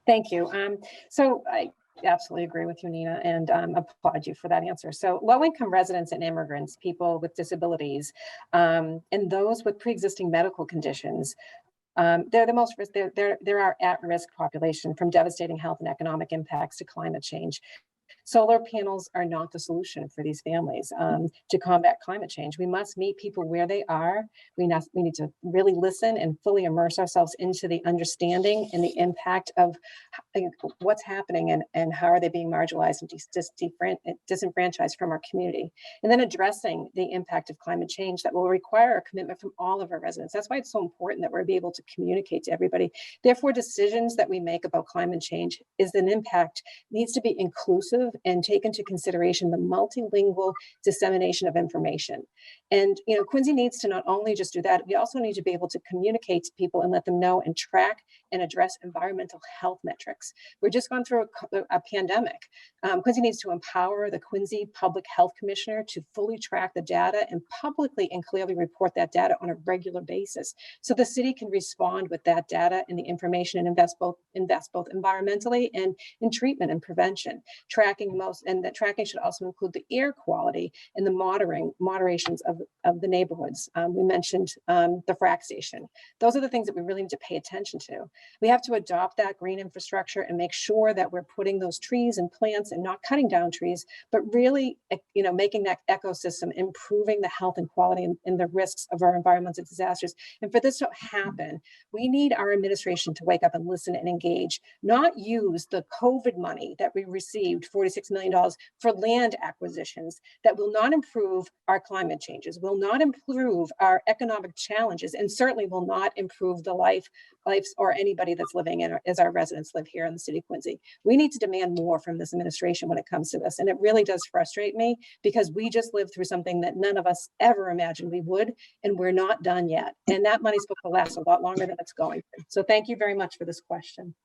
Thank you. So I absolutely agree with you, Nina, and applaud you for that answer. So low-income residents and immigrants, people with disabilities, and those with pre-existing medical conditions, they're the most risk. They're our at-risk population from devastating health and economic impacts to climate change. Solar panels are not the solution for these families to combat climate change. We must meet people where they are. We need to really listen and fully immerse ourselves into the understanding and the impact of what's happening and how are they being marginalized and disenfranchised from our community. And then addressing the impact of climate change that will require a commitment from all of our residents. That's why it's so important that we're able to communicate to everybody. Therefore, decisions that we make about climate change is an impact needs to be inclusive and take into consideration the multilingual dissemination of information. And Quincy needs to not only just do that, we also need to be able to communicate to people and let them know and track and address environmental health metrics. We're just gone through a pandemic. Quincy needs to empower the Quincy Public Health Commissioner to fully track the data and publicly and clearly report that data on a regular basis, so the city can respond with that data and the information and invest both environmentally and in treatment and prevention. And that tracking should also include the air quality and the moderations of the neighborhoods. We mentioned the frac station. Those are the things that we really need to pay attention to. We have to adopt that green infrastructure and make sure that we're putting those trees and plants and not cutting down trees, but really, making that ecosystem, improving the health and quality and the risks of our environmental disasters. And for this to happen, we need our administration to wake up and listen and engage, not use the COVID money that we received, $46 million, for land acquisitions that will not improve our climate changes, will not improve our economic challenges, and certainly will not improve the lives or anybody that's living in as our residents live here in the city of Quincy. We need to demand more from this administration when it comes to this. And it really does frustrate me because we just lived through something that none of us ever imagined we would, and we're not done yet. And that money's supposed to last a lot longer than it's going to. So thank you very much for this question.